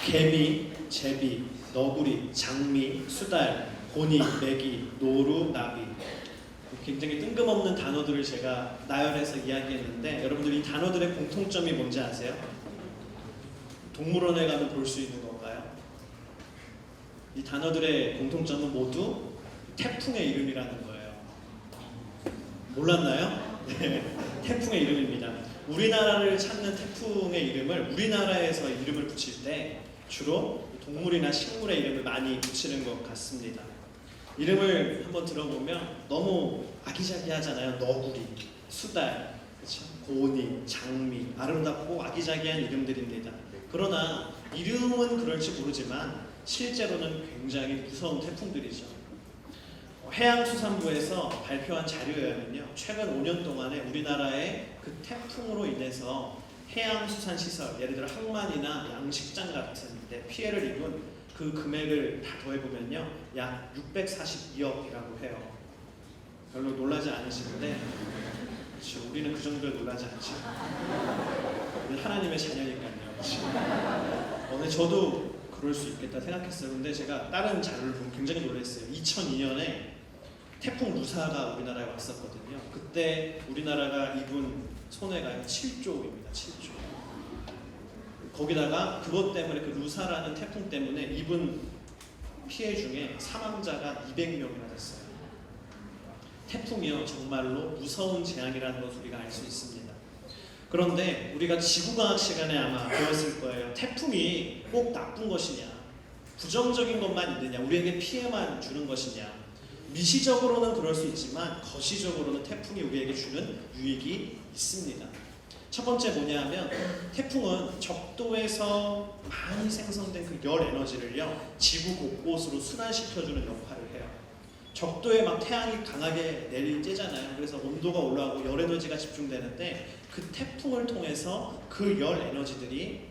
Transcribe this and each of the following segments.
개미, 제비, 너구리, 장미, 수달, 고니, 메기, 노루, 나비. 굉장히 뜬금없는 단어들을 제가 나열해서 이야기했는데 여러분들 이 단어들의 공통점이 뭔지 아세요? 동물원에 가면 볼 수 있는 건가요? 이 단어들의 공통점은 모두 태풍의 이름이라는 거예요. 몰랐나요? 네, 태풍의 이름입니다. 우리나라를 찾는 태풍의 이름을 우리나라에서 이름을 붙일 때 주로 동물이나 식물의 이름을 많이 붙이는 것 같습니다. 이름을 한번 들어보면 너무 아기자기하잖아요. 너구리, 수달, 그렇죠? 고니, 장미, 아름답고 아기자기한 이름들입니다. 그러나 이름은 그럴지 모르지만 실제로는 굉장히 무서운 태풍들이죠. 해양수산부에서 발표한 자료에 의하면요, 최근 5년 동안에 우리나라의 그 태풍으로 인해서 해양수산시설, 예를 들어 항만이나 양식장 같은 데 피해를 입은 그 금액을 다 더해보면요, 약 642억이라고 해요. 별로 놀라지 않으시는데, 그렇죠, 우리는 그 정도에 놀라지 않죠. 우리 하나님의 자녀니까요. 그렇죠? 저도 그럴 수 있겠다 생각했어요. 근데 제가 다른 자료를 보면 굉장히 놀랐어요. 2002년에 태풍 루사가 우리나라에 왔었거든요. 그때 우리나라가 입은 손해가 7조입니다. 7조. 거기다가 그것 때문에 그 루사라는 태풍 때문에 입은 피해 중에 사망자가 200명이나 됐어요. 태풍이요, 정말로 무서운 재앙이라는 것을 우리가 알 수 있습니다. 그런데 우리가 지구과학 시간에 아마 배웠을 거예요. 태풍이 꼭 나쁜 것이냐, 부정적인 것만 있느냐, 우리에게 피해만 주는 것이냐. 미시적으로는 그럴 수 있지만 거시적으로는 태풍이 우리에게 주는 유익이 있습니다. 첫 번째 뭐냐면, 태풍은 적도에서 많이 생성된 그 열 에너지를요, 지구 곳곳으로 순환시켜주는 역할을 해요. 적도에 막 태양이 강하게 내리쬐잖아요. 그래서 온도가 올라가고 열 에너지가 집중되는데, 그 태풍을 통해서 그 열 에너지들이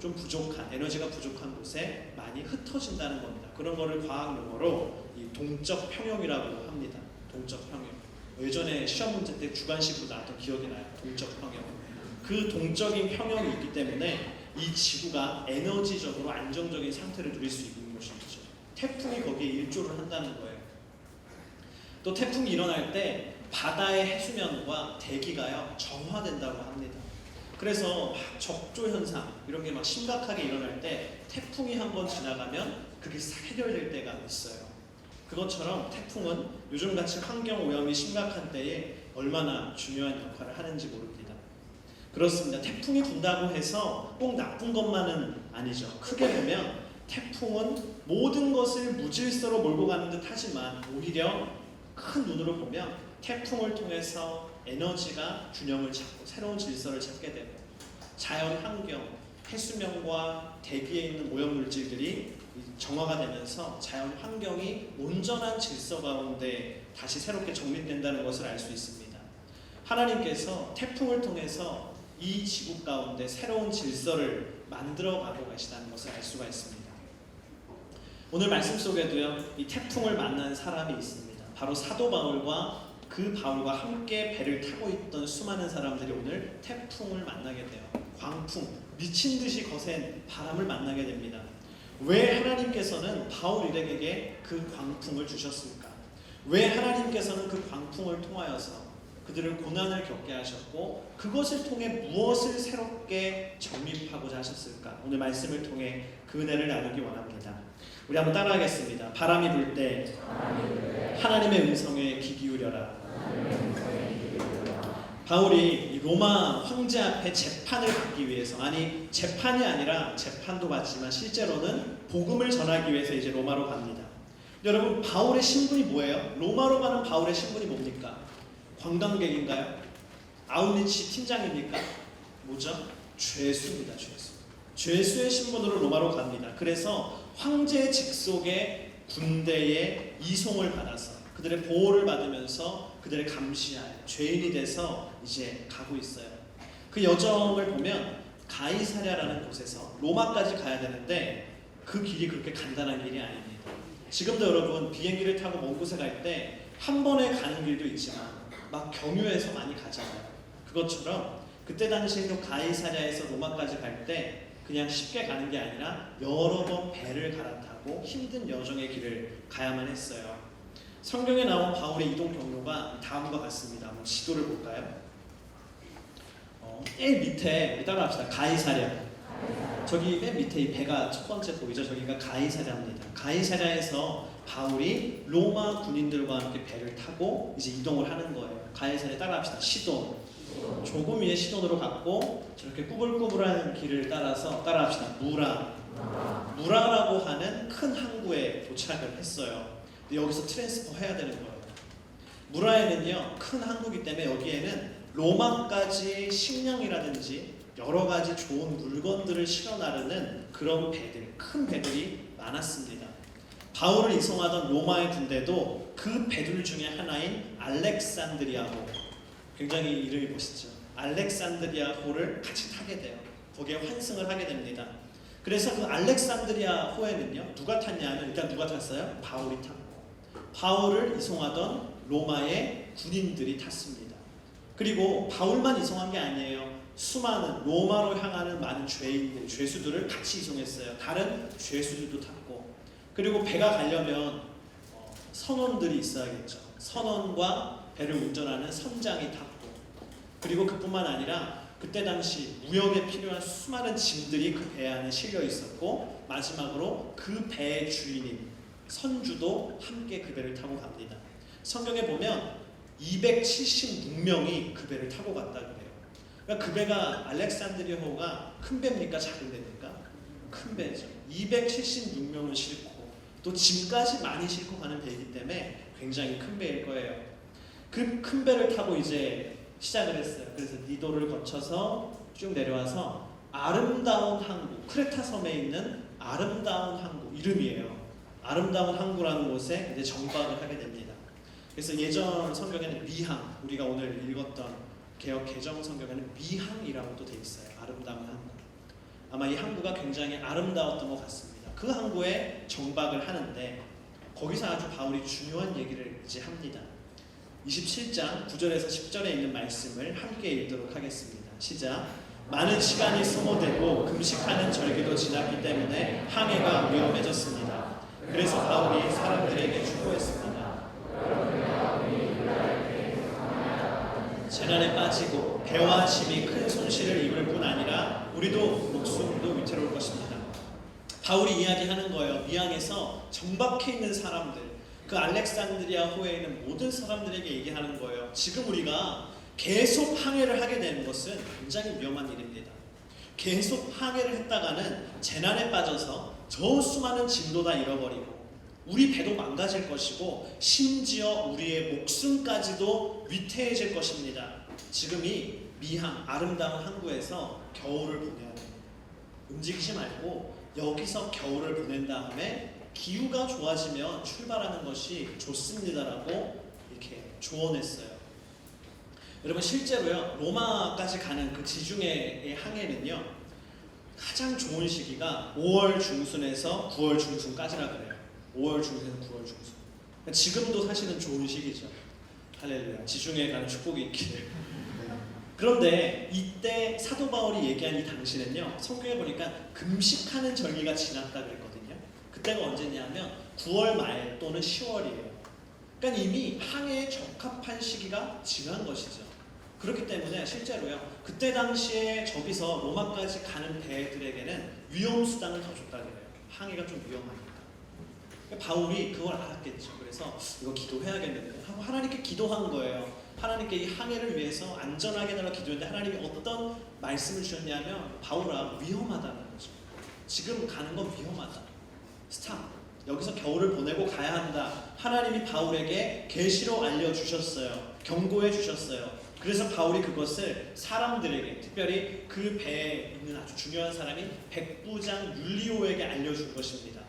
좀 부족한, 에너지가 부족한 곳에 많이 흩어진다는 겁니다. 그런 거를 과학 용어로 이 동적 평형이라고 합니다. 동적 평형. 예전에 시험 문제 때 주관식으로 나왔던 기억이 나요. 동적 평형. 그 동적인 평형이 있기 때문에 이 지구가 에너지적으로 안정적인 상태를 누릴 수 있는 것이죠. 태풍이 거기에 일조를 한다는 거예요. 또 태풍이 일어날 때 바다의 해수면과 대기가요, 정화된다고 합니다. 그래서 막 적조 현상 이런 게 막 심각하게 일어날 때 태풍이 한번 지나가면 그게 해결될 때가 있어요. 그것처럼 태풍은 요즘같이 환경 오염이 심각한 때에 얼마나 중요한 역할을 하는지 모릅니다. 그렇습니다. 태풍이 분다고 해서 꼭 나쁜 것만은 아니죠. 크게 보면 태풍은 모든 것을 무질서로 몰고 가는 듯 하지만 오히려 큰 눈으로 보면 태풍을 통해서 에너지가 균형을 찾고 새로운 질서를 찾게 되고, 자연 환경, 해수면과 대기에 있는 오염물질들이 정화가 되면서 자연 환경이 온전한 질서 가운데 다시 새롭게 정립된다는 것을 알 수 있습니다. 하나님께서 태풍을 통해서 이 지구 가운데 새로운 질서를 만들어가고 계시다는 것을 알 수가 있습니다. 오늘 말씀 속에도요, 이 태풍을 만난 사람이 있습니다. 바로 사도 바울과 그 바울과 함께 배를 타고 있던 수많은 사람들이 오늘 태풍을 만나게 돼요. 광풍, 미친 듯이 거센 바람을 만나게 됩니다. 왜 하나님께서는 바울 일행에게 그 광풍을 주셨습니까? 왜 하나님께서는 그 광풍을 통하여서 그들을 고난을 겪게 하셨고 그것을 통해 무엇을 새롭게 정립하고자 하셨을까? 오늘 말씀을 통해 그 은혜를 나누기 원합니다. 우리 한번 따라하겠습니다. 바람이 불 때 하나님의 음성에 귀 기울여라. 바울이 로마 황제 앞에 재판을 받기 위해서, 아니 재판이 아니라 재판도 받지만 실제로는 복음을 전하기 위해서 이제 로마로 갑니다. 여러분, 바울의 신분이 뭐예요? 로마로 가는 바울의 신분이 뭡니까? 관광객인가요? 아웃리치 팀장입니까? 뭐죠? 죄수입니다. 죄수의 신분으로 로마로 갑니다. 그래서 황제 직속의 군대의 이송을 받아서 그들의 보호를 받으면서 그들의 감시하에 죄인이 돼서 이제 가고 있어요. 그 여정을 보면 가이사랴라는 곳에서 로마까지 가야 되는데 그 길이 그렇게 간단한 길이 아닙니다. 지금도 여러분 비행기를 타고 먼 곳에 갈 때 한 번에 가는 길도 있지만 막 경유해서 많이 가잖아요. 그것처럼 그때 당시에도 가이사랴에서 로마까지 갈 때 그냥 쉽게 가는 게 아니라 여러 번 배를 갈아타고 힘든 여정의 길을 가야만 했어요. 성경에 나온 바울의 이동 경로가 다음과 같습니다. 한번 지도를 볼까요? 맨 밑에 우리 따라합시다. 가이사랴. 저기 맨 밑에 이 배가 첫 번째 보이죠? 저기가 가이사랴입니다. 가이사랴에서 바울이 로마 군인들과 함께 배를 타고 이제 이동을 하는 거예요. 가이사랴 따라합시다. 시돈. 조금 위에 시돈으로 갔고 저렇게 꾸불꾸불한 길을 따라서 따라합시다. 무라라고 하는 큰 항구에 도착을 했어요. 근데 여기서 트랜스퍼 해야 되는 거예요. 무라에는요 큰 항구이기 때문에 여기에는 로마까지 식량이라든지 여러 가지 좋은 물건들을 실어 나르는 그런 배들, 큰 배들이 많았습니다. 바울을 이송하던 로마의 군대도 그 배들 중에 하나인 알렉산드리아호, 굉장히 이름이 멋있죠. 알렉산드리아호를 같이 타게 돼요. 거기에 환승을 하게 됩니다. 그래서 그 알렉산드리아호에는요 누가 탔냐면 일단 누가 탔어요? 바울이 탔고 바울을 이송하던 로마의 군인들이 탔습니다. 그리고 바울만 이송한 게 아니에요. 수많은 로마로 향하는 많은 죄인들, 죄수들을 같이 이송했어요. 다른 죄수들도 탔고 그리고 배가 가려면 선원들이 있어야겠죠. 선원과 배를 운전하는 선장이 탔고 그리고 그뿐만 아니라 그때 당시 무역에 필요한 수많은 짐들이 그 배 안에 실려 있었고 마지막으로 그 배의 주인인 선주도 함께 그 배를 타고 갑니다. 성경에 보면 276명이 그 배를 타고 갔다 그래요. 그러니까 그 배가 알렉산드리아호가 큰 배입니까? 작은 배입니까? 큰 배죠. 276명을 싣고 또 짐까지 많이 싣고 가는 배이기 때문에 굉장히 큰 배일 거예요. 그 큰 배를 타고 이제 시작을 했어요. 그래서 니도를 거쳐서 쭉 내려와서 아름다운 항구, 크레타 섬에 있는 아름다운 항구, 이름이에요. 아름다운 항구라는 곳에 이제 정박을 하게 됩니다. 그래서 예전 성경에는 미항, 우리가 오늘 읽었던 개역 개정 성경에는 미항이라고 또 돼 있어요. 아름다운 항구. 아마 이 항구가 굉장히 아름다웠던 것 같습니다. 그 항구에 정박을 하는데 거기서 아주 바울이 중요한 얘기를 이제 합니다. 27장 9절에서 10절에 있는 말씀을 함께 읽도록 하겠습니다. 시작. 많은 시간이 소모되고 금식하는 절기도 지났기 때문에 항해가 위험해졌습니다. 그래서 바울이 사람들에게 축복했습니다. 재난에 빠지고 배와 짐이 큰 손실을 입을 뿐 아니라 우리도 목숨도 위태로울 것입니다. 바울이 이야기하는 거예요. 미항에서 정박해 있는 사람들, 그 알렉산드리아호에 있는 모든 사람들에게 얘기하는 거예요. 지금 우리가 계속 항해를 하게 되는 것은 굉장히 위험한 일입니다. 계속 항해를 했다가는 재난에 빠져서 저 수많은 짐도 다 잃어버리고 우리 배도 망가질 것이고 심지어 우리의 목숨까지도 위태해질 것입니다. 지금 이 미항, 아름다운 항구에서 겨울을 보내야 돼요. 움직이지 말고 여기서 겨울을 보낸 다음에 기후가 좋아지면 출발하는 것이 좋습니다라고 이렇게 조언했어요. 여러분 실제로요 로마까지 가는 그 지중해의 항해는요 가장 좋은 시기가 5월 중순에서 9월 중순까지라 그래요. 5월 중순에서 9월 중순. 그러니까 지금도 사실은 좋은 시기죠. 할렐루야. 지중해에 가는 축복이 있기를. 그런데 이때 사도 바울이 얘기한 이 당시는요 성경에 보니까 금식하는 절기가 지났다 그랬거든요. 그때가 언제냐면 9월 말 또는 10월이에요. 그러니까 이미 항해에 적합한 시기가 지난 것이죠. 그렇기 때문에 실제로요 그때 당시에 저기서 로마까지 가는 배들에게는 위험수당을 더 줬다 그래요. 항해가 좀 위험하니까. 그러니까 바울이 그걸 알았겠죠. 그래서 이거 기도해야겠는데 하고 하나님께 기도한 거예요. 하나님께 이 항해를 위해서 안전하게 해달라고 기도했는데 하나님이 어떤 말씀을 주셨냐면 바울아 위험하다는 거죠. 지금 가는 건 위험하다. 스탑. 여기서 겨울을 보내고 가야 한다. 하나님이 바울에게 계시로 알려주셨어요. 경고해 주셨어요. 그래서 바울이 그것을 사람들에게, 특별히 그 배에 있는 아주 중요한 사람이 백부장 율리오에게 알려준 것입니다.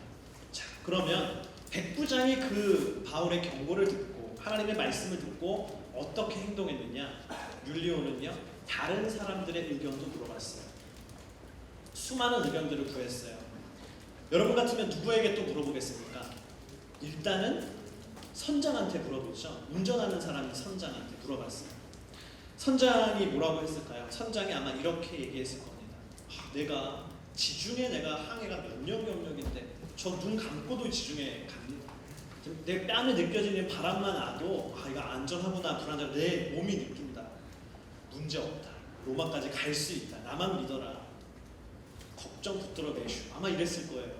자, 그러면 백부장이 그 바울의 경고를 듣고 하나님의 말씀을 듣고 어떻게 행동했느냐? 율리오는요 다른 사람들의 의견도 물어봤어요. 수많은 의견들을 구했어요. 여러분 같으면 누구에게 또 물어보겠습니까? 일단은 선장한테 물어보죠. 운전하는 사람이 선장한테 물어봤어요. 선장이 뭐라고 했을까요? 선장이 아마 이렇게 얘기했을 겁니다. 내가 지중해 내가 항해가 몇년 경력인데 저 눈 감고도 지중해 갑니다. 내 뺨에 느껴지는 바람만 와도 이거 안전하구나 불안하구나 내 몸이 느낀다. 문제 없다. 로마까지 갈 수 있다. 나만 믿어라. 걱정 붙들어 매슈. 아마 이랬을 거예요.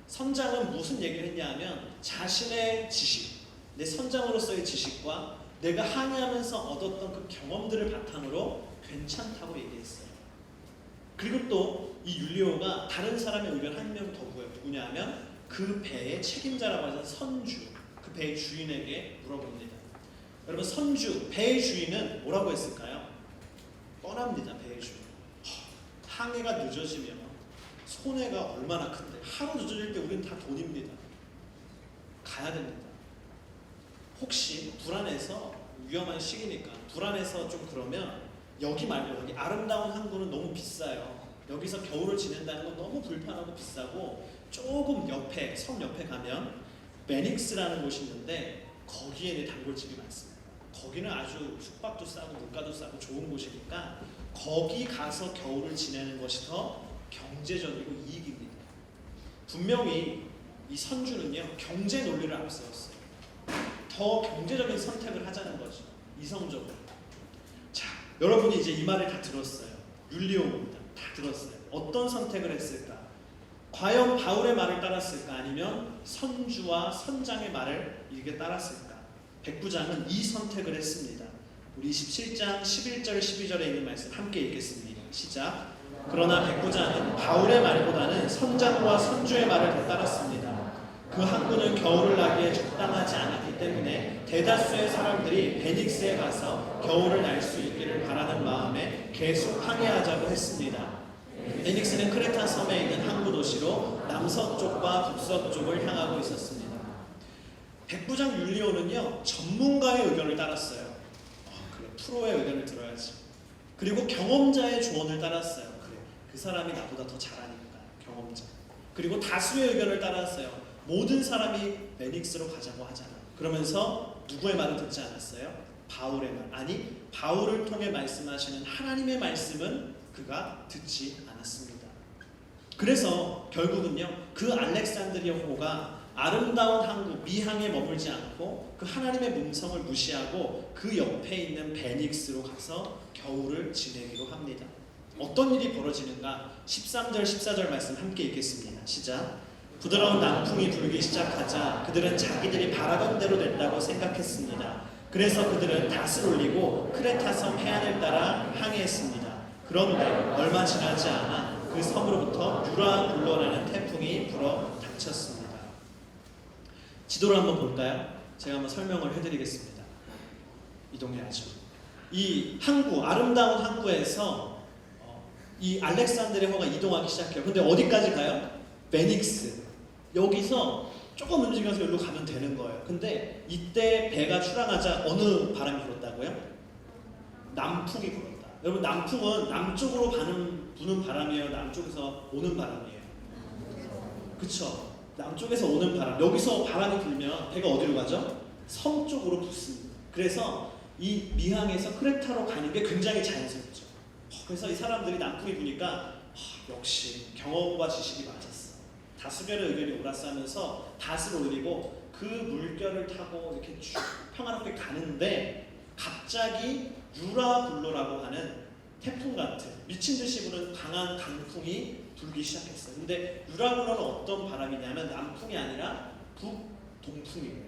선장은 무슨 얘기를 했냐 하면 자신의 지식, 내 선장으로서의 지식과 내가 항해하면서 얻었던 그 경험들을 바탕으로 괜찮다고 얘기했어요. 그리고 또 이 율리오가 다른 사람의 의견 한 명 더 구해요. 누구냐 하면 그 배의 책임자라고 해서 선주, 그 배의 주인에게 물어봅니다. 여러분 선주, 배의 주인은 뭐라고 했을까요? 뻔합니다. 배의 주인. 항해가 늦어지면 손해가 얼마나 큰데 하루 늦어질 때 우리는 다 돈입니다. 가야 됩니다. 혹시 불안해서 위험한 시기니까 불안해서 좀 그러면 여기 말고 여기 아름다운 항구는 너무 비싸요. 여기서 겨울을 지낸다는 건 너무 불편하고 비싸고 조금 옆에 섬 옆에 가면 베닉스라는 곳이 있는데 거기에는 단골집이 많습니다. 거기는 아주 숙박도 싸고 물가도 싸고 좋은 곳이니까 거기 가서 겨울을 지내는 것이 더 경제적이고 이익입니다. 분명히 이 선주는요 경제 논리를 앞세웠어요. 더 경제적인 선택을 하자는 거죠. 이성적으로. 자, 여러분이 이제 이 말을 다 들었어요. 율리오입니다. 다 들었어요. 어떤 선택을 했을까? 과연 바울의 말을 따랐을까? 아니면 선주와 선장의 말을 이렇게 따랐을까? 백부장은 이 선택을 했습니다. 우리 27장 11절 12절에 있는 말씀 함께 읽겠습니다. 시작. 그러나 백부장은 바울의 말보다는 선장과 선주의 말을 더 따랐습니다. 그 항구는 겨울을 나기에 적당하지 않았기 때문에 대다수의 사람들이 베닉스에 가서 겨울을 날 수 있기를 바라는 마음에 계속 항해하자고 했습니다. 베닉스는 크레타 섬에 있는 항구 도시로 남서쪽과 북서쪽을 향하고 있었습니다. 백부장 율리오는요 전문가의 의견을 따랐어요. 그래, 프로의 의견을 들어야지. 그리고 경험자의 조언을 따랐어요. 그래, 그 사람이 나보다 더 잘하니까 경험자. 그리고 다수의 의견을 따랐어요. 모든 사람이 베닉스로 가자고 하잖아. 그러면서 누구의 말을 듣지 않았어요? 바울의 말. 아니 바울을 통해 말씀하시는 하나님의 말씀은 그가 듣지 않았습니다. 그래서 결국은요 그 알렉산드리아 호가 아름다운 항구 미항에 머물지 않고 그 하나님의 음성을 무시하고 그 옆에 있는 베닉스로 가서 겨울을 지내기로 합니다. 어떤 일이 벌어지는가? 13절 14절 말씀 함께 읽겠습니다. 시작. 부드러운 남풍이 불기 시작하자 그들은 자기들이 바라던 대로 됐다고 생각했습니다. 그래서 그들은 닷을 올리고 크레타섬 해안을 따라 항해했습니다. 그런데 얼마 지나지 않아 그 섬으로부터 유라굴로라는 태풍이 불어 닥쳤습니다. 지도를 한번 볼까요? 제가 한번 설명을 해드리겠습니다. 이동해야죠. 이 항구, 아름다운 항구에서 이 알렉산드리아호가 이동하기 시작해요. 근데 어디까지 가요? 베닉스. 여기서 조금 움직여서 여기로 가면 되는 거예요. 근데 이때 배가 출항하자 어느 바람이 불었다고요? 남풍이 불었다. 여러분 남풍은 남쪽으로 부는 바람이에요? 남쪽에서 오는 바람이에요? 그쵸? 남쪽에서 오는 바람. 여기서 바람이 불면 배가 어디로 가죠? 섬 쪽으로 붙습니다. 그래서 이 미항에서 크레타로 가는 게 굉장히 자연스럽죠. 그래서 이 사람들이 남풍이 부니까 역시 경험과 지식이 맞았어. 다수결의 의견이 옳았으면서 닷을 올리고 그 물결을 타고 이렇게 쭉 평화롭게 가는데 갑자기 유라굴로라고 하는 태풍 같은 미친 듯이 부는 강한 강풍이 불기 시작했어요. 근데 유라굴로는 어떤 바람이냐면 남풍이 아니라 북동풍이에요.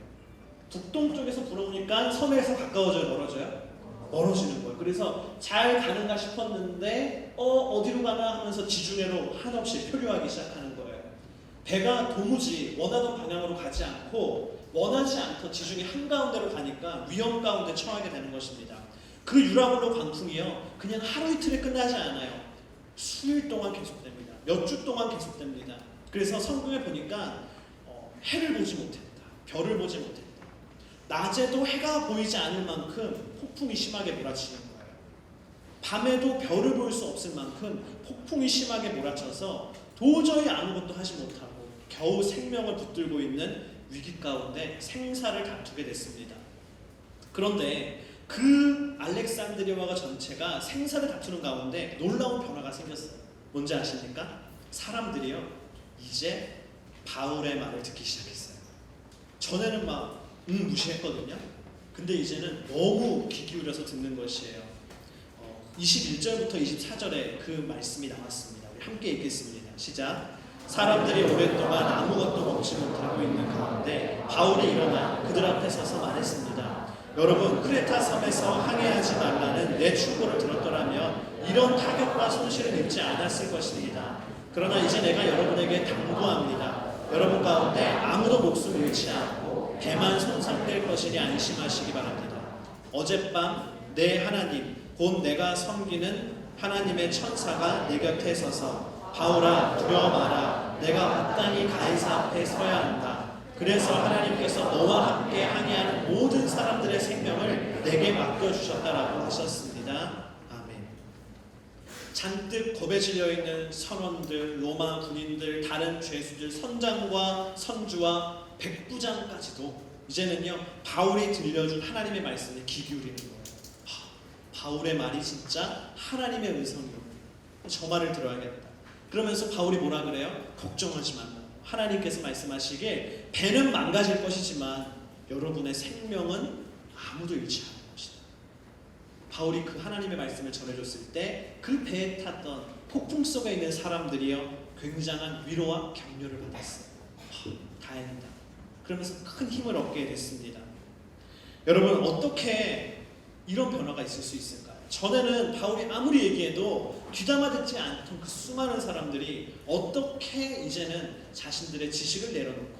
북동쪽에서 불어오니까 섬에서 가까워져요, 멀어져요? 멀어지는 거예요. 그래서 잘 가는가 싶었는데 어디로 가나 하면서 지중해로 한없이 표류하기 시작하는 거예요. 배가 도무지 원하던 방향으로 가지 않고 원하지 않던 지중해 한가운데로 가니까 위험 가운데 처하게 되는 것입니다. 그 유라굴로 광풍이요 그냥 하루 이틀에 끝나지 않아요. 수일 동안 계속됩니다. 몇 주 동안 계속됩니다. 그래서 성경에 보니까 해를 보지 못했다. 별을 보지 못했다. 낮에도 해가 보이지 않을 만큼 폭풍이 심하게 몰아치는 거예요. 밤에도 별을 볼 수 없을 만큼 폭풍이 심하게 몰아쳐서 도저히 아무것도 하지 못하고 겨우 생명을 붙들고 있는 위기 가운데 생사를 다투게 됐습니다. 그런데 그 알렉산드리아가 전체가 생사를 다투는 가운데 놀라운 변화가 생겼어요. 뭔지 아십니까? 사람들이요 이제 바울의 말을 듣기 시작했어요. 전에는 막 무시했거든요. 근데 이제는 너무 귀 기울여서 듣는 것이에요. 21절부터 24절에 그 말씀이 나왔습니다. 우리 함께 읽겠습니다. 시작. 사람들이 오랫동안 아무것도 먹지 못하고 있는 가운데 바울이 일어나 그들 앞에 서서 말했습니다. 여러분, 크레타 섬에서 항해하지 말라는 내 충고를 들었더라면 이런 타격과 손실을 입지 않았을 것입니다. 그러나 이제 내가 여러분에게 당부합니다. 여러분 가운데 아무도 목숨 잃지 않고 배만 손상될 것이니 안심하시기 바랍니다. 어젯밤 내 하나님 곧 내가 섬기는 하나님의 천사가 내 곁에 서서 바울아 두려워 마라. 내가 마땅히 가이사 앞에 서야 한다. 그래서 하나님께서 너와 함께 항해하는 모든 사람들의 생명을 내게 맡겨주셨다라고 하셨습니다. 아멘. 잔뜩 겁에 질려있는 선원들, 로마 군인들, 다른 죄수들, 선장과 선주와 백부장까지도 이제는요 바울이 들려준 하나님의 말씀에 귀 기울이는 거예요. 바울의 말이 진짜 하나님의 음성이요. 저 말을 들어야겠다. 그러면서 바울이 뭐라 그래요? 걱정하지 말라. 하나님께서 말씀하시기에 배는 망가질 것이지만 여러분의 생명은 아무도 잃지 않을 것이다. 바울이 그 하나님의 말씀을 전해줬을 때 그 배에 탔던 폭풍 속에 있는 사람들이요 굉장한 위로와 격려를 받았어요. 다행이다. 그러면서 큰 힘을 얻게 됐습니다. 여러분, 어떻게 이런 변화가 있을 수 있을까요? 전에는 바울이 아무리 얘기해도 귀담아 듣지 않던 그 수많은 사람들이 어떻게 이제는 자신들의 지식을 내려놓고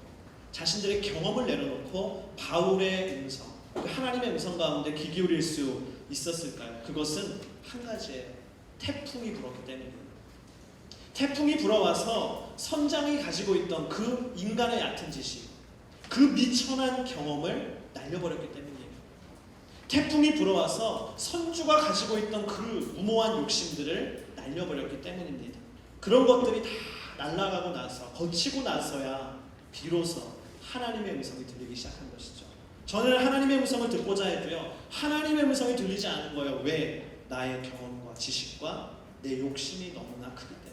자신들의 경험을 내려놓고 바울의 음성, 그 하나님의 음성 가운데 귀 기울일 수 있었을까요? 그것은 한 가지예요. 태풍이 불었기 때문입니다. 태풍이 불어와서 선장이 가지고 있던 그 인간의 얕은 지식, 그 미천한 경험을 날려버렸기 때문이에요. 태풍이 불어와서 선주가 가지고 있던 그 무모한 욕심들을 날려버렸기 때문입니다. 그런 것들이 다 날아가고 나서 거치고 나서야 비로소 하나님의 음성이 들리기 시작한 것이죠. 저는 하나님의 음성을 듣고자 해도요 하나님의 음성이 들리지 않은 거예요. 왜? 나의 경험과 지식과 내 욕심이 너무나 크기 때문에.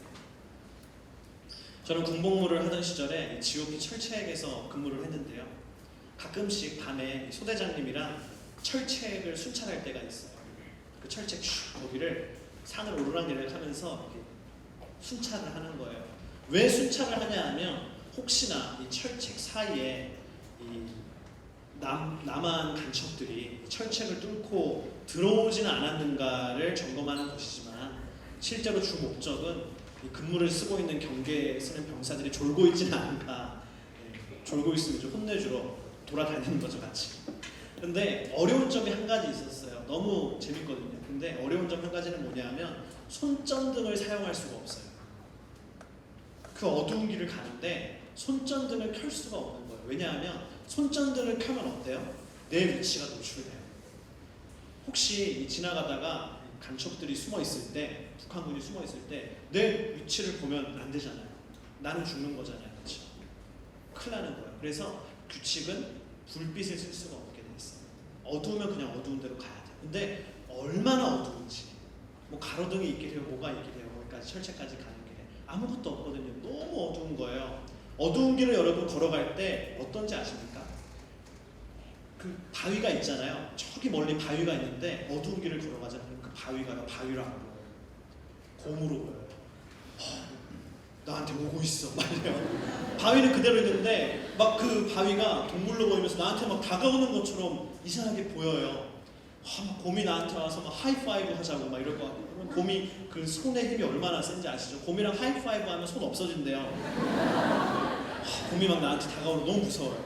저는 군복무를 하던 시절에 GOP 철책에서 근무를 했는데요. 가끔씩 밤에 소대장님이랑 철책을 순찰할 때가 있어요. 그 철책 거기를 산을 오르락내리락 하면서 순찰을 하는 거예요. 왜 순찰을 하냐 하면 혹시나 이 철책 사이에 이 남한 간첩들이 철책을 뚫고 들어오지는 않았는가를 점검하는 것이지만 실제로 주 목적은 이 근무를 쓰고 있는 경계에 쓰는 병사들이 졸고 있지는 않은가, 졸고 있으면 좀 혼내주러 돌아다니는 거죠, 같이. 근데 어려운 점이 한 가지 있었어요. 너무 재밌거든요. 근데 어려운 점 한 가지는 뭐냐면 손전등을 사용할 수가 없어요. 그 어두운 길을 가는데 손전등을 켤 수가 없는 거예요. 왜냐하면 손전등을 켜면 어때요? 내 위치가 노출돼요. 혹시 지나가다가 간첩들이 숨어 있을 때, 북한군이 숨어 있을 때 내 위치를 보면 안 되잖아요. 나는 죽는 거잖아요, 그렇죠? 큰일 나는 거예요. 그래서 규칙은 불빛을 쓸 수가 없게 돼 있어요. 어두우면 그냥 어두운 데로 가야 돼. 근데 얼마나 어두운지, 뭐 가로등이 있게 되고 뭐가 있게 되고 거기까지 철책까지 가는 길에 아무것도 없거든요. 너무 어두운 거예요. 어두운 길을 여러분 걸어갈 때 어떤지 아십니까? 그 바위가 있잖아요. 저기 멀리 바위가 있는데 어두운 길을 걸어가자면 그 바위가 바위로 안 보여요. 곰으로 보여요. 나한테 오고 있어 말이에요. 바위는 그대로 있는데 막 그 바위가 동물로 보이면서 나한테 막 다가오는 것처럼 이상하게 보여요. 막 곰이 나한테 와서 막 하이파이브 하자고 막 이럴 것 같고, 그럼 곰이 그 손의 힘이 얼마나 센지 아시죠? 곰이랑 하이파이브 하면 손 없어진대요. 곰이 막 나한테 다가오면 너무 무서워요.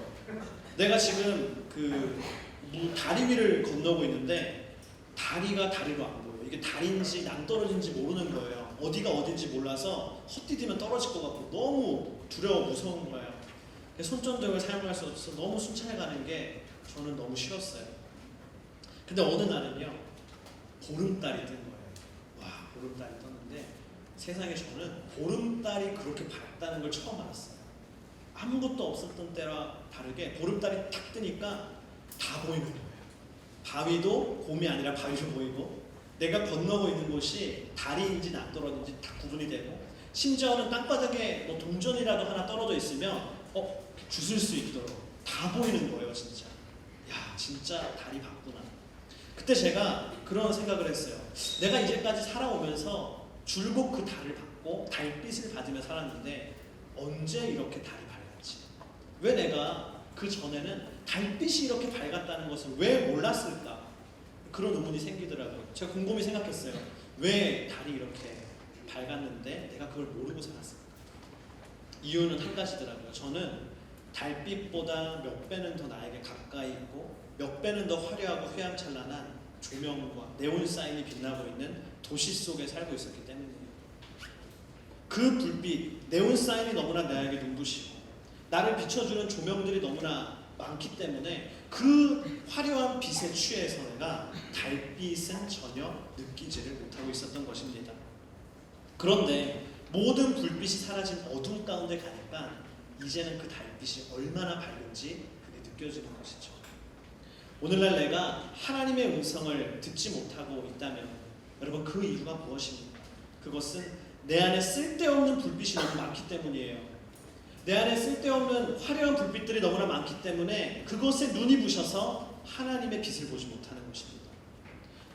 내가 지금 그 다리 위를 건너고 있는데 다리가 다리로 안 보여요. 이게 다리인지 낭떠러진지 모르는 거예요. 어디가 어딘지 몰라서 헛디디면 떨어질 것 같고 너무 두려워 무서운 거예요. 손전등을 사용할 수 없어서 너무 순찰해 가는 게 저는 너무 싫었어요. 근데 어느 날은요 보름달이 뜬 거예요. 와, 보름달이 떴는데 세상에 저는 보름달이 그렇게 밝다는 걸 처음 알았어요. 아무것도 없었던 때와 다르게 보름달이 탁 뜨니까 다 보이는 거예요. 바위도 곰이 아니라 바위로 보이고 내가 건너고 있는 곳이 다리인지 낭떠러지인지 다 구분이 되고 심지어는 땅바닥에 뭐 동전이라도 하나 떨어져 있으면 주술 수 있도록 다 보이는 거예요, 진짜. 야, 진짜 달이 밝구나. 그때 제가 그런 생각을 했어요. 내가 이제까지 살아오면서 줄곧 그 달을 받고 달빛을 받으며 살았는데 언제 이렇게 달이 밝았지? 왜 내가 그 전에는 달빛이 이렇게 밝았다는 것을 왜 몰랐을까? 그런 의문이 생기더라고요. 제가 곰곰이 생각했어요. 왜 달이 이렇게 밝았는데 내가 그걸 모르고 살았을까? 이유는 한 가지더라고요. 저는 달빛보다 몇 배는 더 나에게 가까이 있고 몇 배는 더 화려하고 휘황찬란한 조명과 네온 사인이 빛나고 있는 도시 속에 살고 있었기 때문이에요. 그 불빛, 네온 사인이 너무나 나에게 눈부시고 나를 비춰주는 조명들이 너무나 많기 때문에 그 화려한 빛에 취해서 내가 달빛은 전혀 느끼지를 못하고 있었던 것입니다. 그런데 모든 불빛이 사라진 어둠 가운데 가니까 이제는 그 달빛이 얼마나 밝은지 그게 느껴지는 것이죠. 오늘날 내가 하나님의 음성을 듣지 못하고 있다면 여러분 그 이유가 무엇입니까? 그것은 내 안에 쓸데없는 불빛이 너무 많기 때문이에요. 내 안에 쓸데없는 화려한 불빛들이 너무나 많기 때문에 그것에 눈이 부셔서 하나님의 빛을 보지 못하는 것입니다.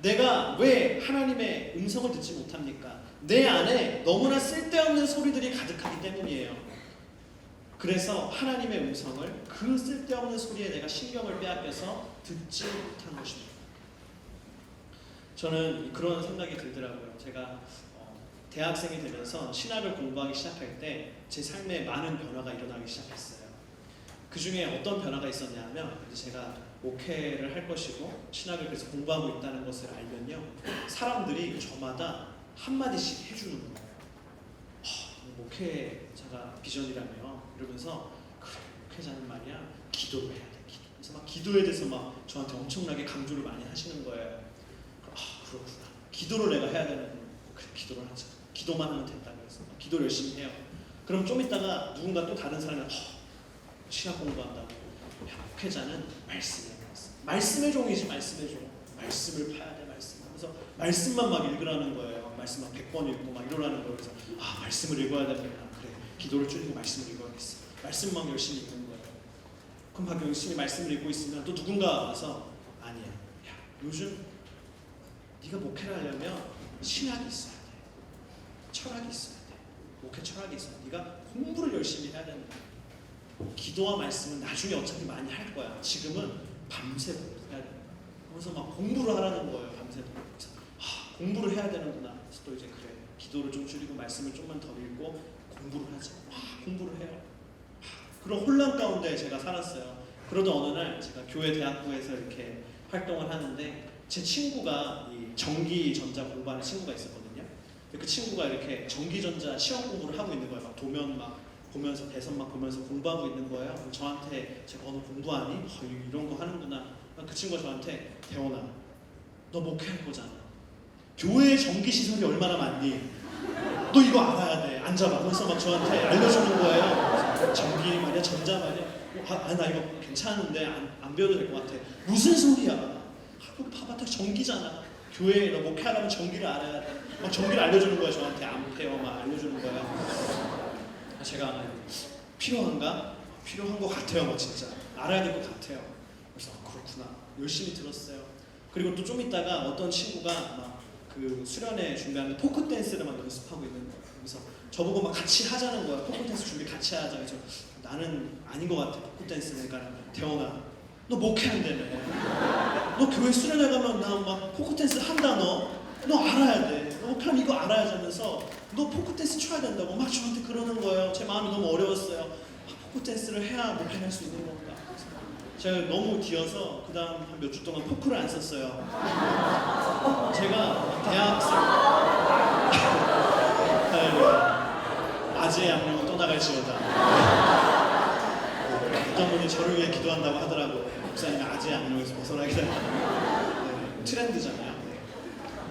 내가 왜 하나님의 음성을 듣지 못합니까? 내 안에 너무나 쓸데없는 소리들이 가득하기 때문이에요. 그래서 하나님의 음성을 그 쓸데없는 소리에 내가 신경을 빼앗겨서 듣지 못하는 것입니다. 저는 그런 생각이 들더라고요. 제가 대학생이 되면서 신학을 공부하기 시작할 때 제 삶에 많은 변화가 일어나기 시작했어요. 그 중에 어떤 변화가 있었냐면 제가 목회를 할 것이고 신학을 그래서 공부하고 있다는 것을 알면요, 사람들이 저마다 한마디씩 해주는 거예요. 목회자가 비전이라며 이러면서 그래, 목회자는 말이야 기도를 해야 돼. 그래서 막 기도에 대해서 막 저한테 엄청나게 강조를 많이 하시는 거예요. 그렇구나. 기도를 내가 해야 되는. 그래, 기도를 하자. 기도만 하면 된다 그래서 기도를 열심히 해요. 그럼 좀 있다가 누군가 또 다른 사람이 신학 공부한다고. 목회자는 말씀이야. 말씀의 종이지, 말씀의 종. 말씀을 파야 돼, 말씀. 그래서 말씀만 막 읽으라는 거예요. 말씀 막 100번 읽고 막 이러라는 거예요. 그래서 말씀을 읽어야 되겠구나. 그래, 기도를 줄이고 말씀을 읽어야겠어. 말씀만 열심히 읽는 거예요. 그럼 막 열심히 말씀을 읽고 있으면 또 누군가 와서 아니야. 야, 요즘 네가 목회를 하려면 신학이 있어야 돼. 철학이 있어야 돼. 목회 철학이 있어야 돼. 네가 공부를 열심히 해야 된다. 기도와 말씀은 나중에 어차피 많이 할 거야. 지금은 밤새 공부해야 된다. 그래서 막 공부를 하라는 거예요. 밤새도록. 공부를 해야 되는구나. 그래서 또 이제 그래, 기도를 좀 줄이고 말씀을 좀만 더 읽고 공부를 하자. 공부를 해요. 그런 혼란 가운데 제가 살았어요. 그러던 어느 날 제가 교회 대학부에서 이렇게 활동을 하는데 제 친구가 이 전기전자 공부하는 친구가 있었거든요. 그 친구가 이렇게 전기전자 시험 공부를 하고 있는 거예요. 막 도면 막 보면서 대선 막 보면서 공부하고 있는 거예요. 그럼 저한테 제가 너 공부하니? 이런 거 하는구나. 그 친구가 저한테 대원아, 너 목회할 거잖아. 교회에 전기 시설이 얼마나 많니? 너 이거 알아야 돼. 앉아봐. 그래서 막 저한테 알려주는 거예요. 전기 말이야, 전자 말이야. 나 이거 괜찮은데 안 배워도 될 것 같아. 무슨 소리야? 봐봐, 다 전기잖아. 교회에 너 목회하려면 전기를 알아야 돼. 막 전기를 알려주는 거예요. 저한테 암페어 막 알려주는 거예요. 제가 필요한가? 필요한 것 같아요. 막 진짜 알아야 될 것 같아요. 그래서 그렇구나. 열심히 들었어요. 그리고 또 좀 있다가 어떤 친구가 막 그 수련회 준비하는 포크 댄스를 막 연습하고 있는 거예요. 그래서 저보고 막 같이 하자는 거예요. 포크 댄스 준비 같이 하자. 그래서 나는 아닌 것 같아. 포크 댄스는. 그러니까 대원아, 너 목회한다며. 너 교회 수련회 가면 나 막 포크 댄스 한다. 너 알아야 돼. 너 목회하면 이거 알아야지 하면서 너 포크 댄스 쳐야 된다고 막 저한테 그러는 거예요. 제 마음이 너무 어려웠어요. 포크 댄스를 해야 목회할 수 있는 건가? 제가 너무 뒤어서 그 다음 한 몇 주 동안 포크를 안 썼어요. 제가 대학생 아재의 악령은 떠나갈지어다. 어떤 분이 저를 위해 기도한다고 하더라고요. 목사님이 아재의 악령에서 벗어나게 된다. 트렌드잖아요.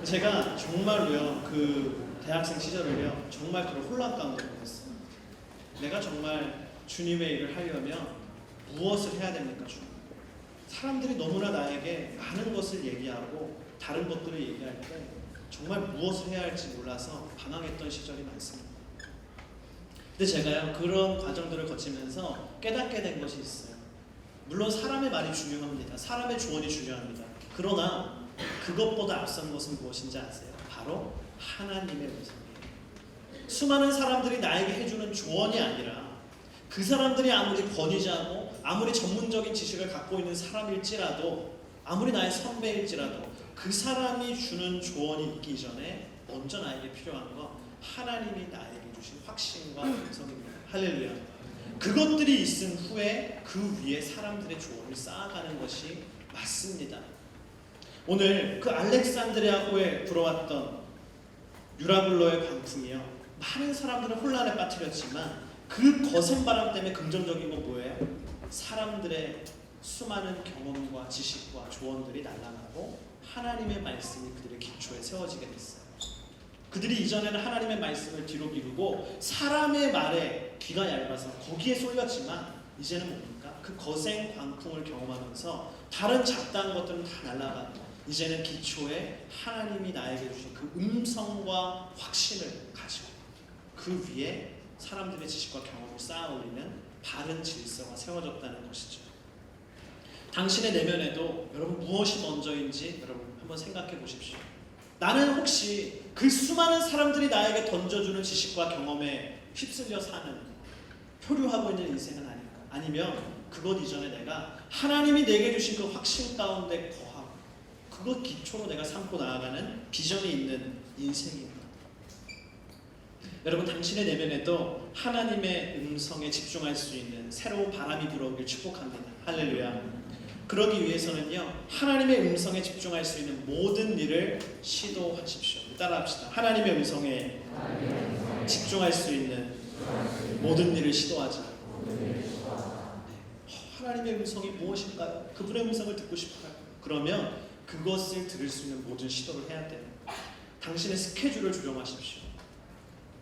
제가 정말로요, 그 대학생 시절을요, 정말 그런 혼란 가운데 보냈어요. 내가 정말 주님의 일을 하려면 무엇을 해야 됩니까, 주님? 사람들이 너무나 나에게 많은 것을 얘기하고 다른 것들을 얘기할 때 정말 무엇을 해야 할지 몰라서 방황했던 시절이 많습니다. 근데 제가요 그런 과정들을 거치면서 깨닫게 된 것이 있어요. 물론 사람의 말이 중요합니다. 사람의 조언이 중요합니다. 그러나 그것보다 앞선 것은 무엇인지 아세요? 바로 하나님의 음성이에요. 수많은 사람들이 나에게 해주는 조언이 아니라 그 사람들이 아무리 권위자고 아무리 전문적인 지식을 갖고 있는 사람일지라도 아무리 나의 선배일지라도 그 사람이 주는 조언이 있기 전에 먼저 나에게 필요한 건 하나님이 나에게 주신 확신과 음성입니다. 할렐루야. 그것들이 있은 후에 그 위에 사람들의 조언을 쌓아가는 것이 맞습니다. 오늘 그 알렉산드리아호에 불어왔던 유라굴로의 광풍이요 많은 사람들을 혼란에 빠뜨렸지만 그 거센 바람 때문에 긍정적인 건 뭐예요? 사람들의 수많은 경험과 지식과 조언들이 날아가고 하나님의 말씀이 그들의 기초에 세워지게 됐어요. 그들이 이전에는 하나님의 말씀을 뒤로 미루고 사람의 말에 귀가 얇아서 거기에 쏠렸지만 이제는 뭡니까? 그 거센 광풍을 경험하면서 다른 잡다한 것들은 다 날아가고 이제는 기초에 하나님이 나에게 주신 그 음성과 확신을 가지고 그 위에 사람들의 지식과 경험을 쌓아 올리는 바른 질서가 세워졌다는 것이죠. 당신의 내면에도 여러분 무엇이 먼저인지 여러분 한번 생각해 보십시오. 나는 혹시 그 수많은 사람들이 나에게 던져주는 지식과 경험에 휩쓸려 사는 표류하고 있는 인생은 아닐까? 아니면 그것 이전에 내가 하나님이 내게 주신 그 확신 가운데 거하고 그것 기초로 내가 삼고 나아가는 비전이 있는 인생입니다. 여러분 당신의 내면에도 하나님의 음성에 집중할 수 있는 새로운 바람이 불어오길 축복합니다. 할렐루야. 그러기 위해서는요 하나님의 음성에 집중할 수 있는 모든 일을 시도하십시오. 따라합시다. 하나님의 음성에 집중할 수 있는 모든 일을 시도하자. 하나님의 음성이 무엇인가요? 그분의 음성을 듣고 싶어요. 그러면 그것을 들을 수 있는 모든 시도를 해야 돼요. 당신의 스케줄을 조정하십시오.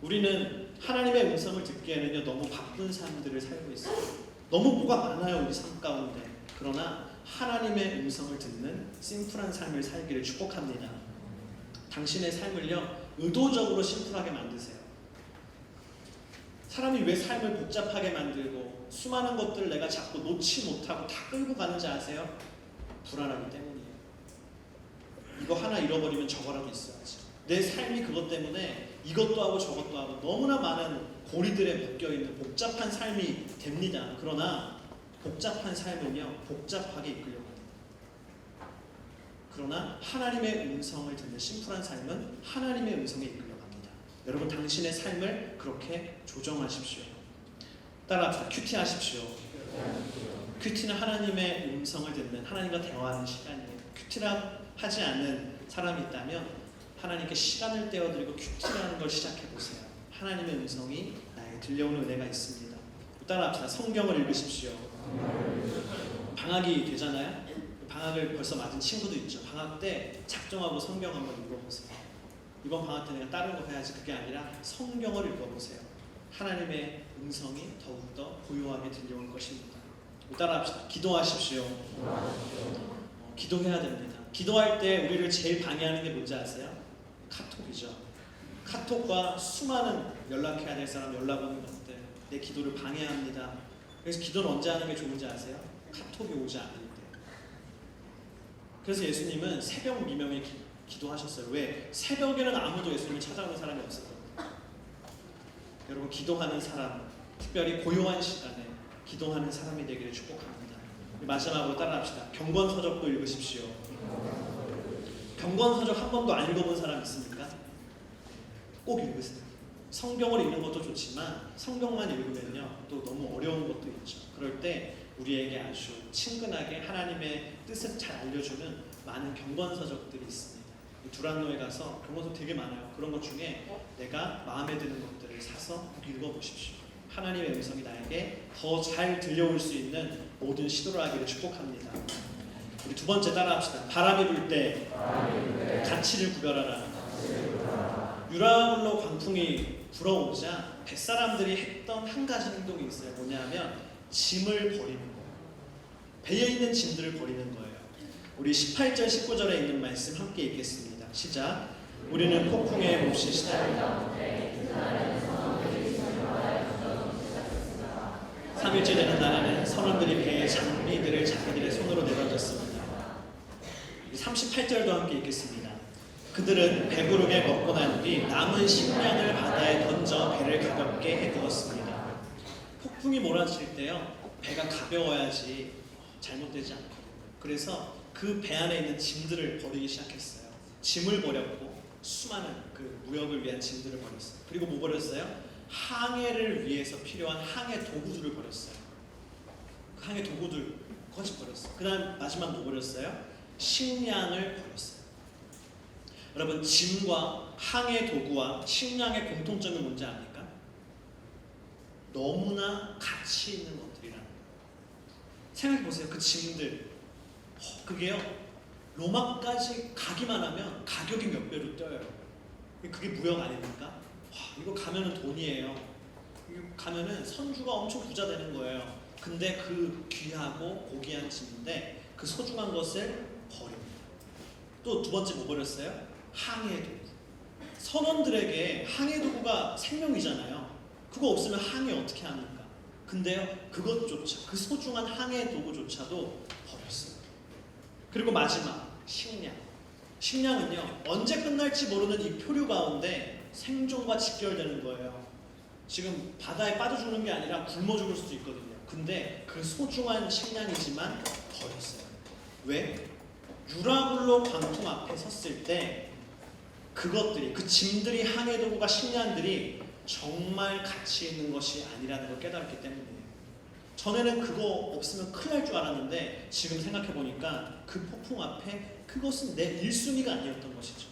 우리는 하나님의 음성을 듣기에는요 너무 바쁜 삶들을 살고 있어요. 너무 뭐가 많아요 우리 삶 가운데. 그러나 하나님의 음성을 듣는 심플한 삶을 살기를 축복합니다. 당신의 삶을요 의도적으로 심플하게 만드세요. 사람이 왜 삶을 복잡하게 만들고 수많은 것들을 내가 자꾸 놓지 못하고 다 끌고 가는지 아세요? 불안하기 때문이에요. 이거 하나 잃어버리면 저거라도 있어야지. 내 삶이 그것 때문에 이것도 하고 저것도 하고 너무나 많은 고리들에 묶여있는 복잡한 삶이 됩니다. 그러나 복잡한 삶은요 복잡하게 이끌려고 합니다. 그러나 하나님의 음성을 듣는 심플한 삶은 하나님의 음성에 이끌려갑니다. 여러분 당신의 삶을 그렇게 조정하십시오. 따라합시다. 큐티하십시오. 큐티는 하나님의 음성을 듣는 하나님과 대화하는 시간이에요. 큐티라 하지 않는 사람이 있다면 하나님께 시간을 떼어드리고 큐티라는 걸 시작해보세요. 하나님의 음성이 나에게 들려오는 은혜가 있습니다. 따라합시다. 성경을 읽으십시오. 방학이 되잖아요. 방학을 벌써 맞은 친구도 있죠. 방학 때 작정하고 성경 한번 읽어보세요. 이번 방학 때 내가 다른 거 해야지 그게 아니라 성경을 읽어보세요. 하나님의 음성이 더욱더 고요하게 들려올 것입니다. 따라합시다. 기도하십시오. 기도해야 됩니다. 기도할 때 우리를 제일 방해하는 게 뭔지 아세요? 카톡이죠. 카톡과 수많은 연락해야 될 사람 연락 오는 것들 내 기도를 방해합니다. 그래서 기도는 언제 하는 게 좋은지 아세요? 카톡이 오지 않을 때. 그래서 예수님은 새벽 미명에 기도하셨어요. 왜? 새벽에는 아무도 예수님을 찾아오는 사람이 없어서. 여러분 기도하는 사람, 특별히 고요한 시간에 기도하는 사람이 되기를 축복합니다. 마지막으로 따라합시다. 경건서적도 읽으십시오. 경건서적 한 번도 안 읽어본 사람 있습니까? 꼭 읽으세요. 성경을 읽는 것도 좋지만 성경만 읽으면요 또 너무 어려운 것도 있죠. 그럴 때 우리에게 아주 친근하게 하나님의 뜻을 잘 알려주는 많은 경건서적들이 있습니다. 두란노에 가서 경건서 되게 많아요. 그런 것 중에 내가 마음에 드는 것들을 사서 읽어보십시오. 하나님의 음성이 나에게 더 잘 들려올 수 있는 모든 시도를 하기를 축복합니다. 우리 두 번째 따라합시다. 바람이 불 때 가치를 구별하라. 유라굴로 광풍이 불어오자 뱃사람들이 했던 한 가지 행동이 있어요. 뭐냐면 짐을 버리는 거예요. 배에 있는 짐들을 버리는 거예요. 우리 18절 19절에 있는 말씀 함께 읽겠습니다. 시작. 우리는 폭풍에 몹시 시달려 그들의 장비들을 자기들의 손으로 내던졌습니다. 38절도 함께 읽겠습니다. 그들은 배부르게 먹고 난 뒤 남은 식량을 바다에 던져 배를 가볍게 해두었습니다. 폭풍이 몰아칠 때요, 배가 가벼워야지 잘못되지 않거든요. 그래서 그 배 안에 있는 짐들을 버리기 시작했어요. 짐을 버렸고 수많은 그 무역을 위한 짐들을 버렸어요. 그리고 뭐 버렸어요? 항해를 위해서 필요한 항해 도구들을 버렸어요. 그 항해 도구들 거짓 버렸어요. 그 다음 마지막 뭐 버렸어요? 식량을 버렸어요. 여러분, 짐과 항해 도구와 식량의 공통점이 뭔지 압니까? 너무나 가치 있는 것들이라는 거예요. 생각해보세요. 그 짐들, 그게요, 로마까지 가기만 하면 가격이 몇 배로 뛰어요. 그게 무역 아닙니까? 와, 이거 가면은 돈이에요. 이거 가면은 선주가 엄청 부자 되는 거예요. 근데 그 귀하고 고귀한 짐인데 그 소중한 것을 버립니다. 또 두 번째 뭐 버렸어요? 항해 도구. 선원들에게 항해 도구가 생명이잖아요. 그거 없으면 항해 어떻게 합니까? 근데요, 그것조차, 그 소중한 항해 도구조차도 버렸어요. 그리고 마지막, 식량. 식량은요, 언제 끝날지 모르는 이 표류 가운데 생존과 직결되는 거예요. 지금 바다에 빠져 죽는 게 아니라 굶어 죽을 수도 있거든요. 근데 그 소중한 식량이지만 버렸어요. 왜? 유라굴로 광풍 앞에 섰을 때 그것들이, 그 짐들이, 항해 도구가, 식량들이 정말 가치 있는 것이 아니라는 걸 깨달았기 때문이에요. 전에는 그거 없으면 큰일 날 줄 알았는데 지금 생각해보니까 그 폭풍 앞에 그것은 내 1순위가 아니었던 것이죠.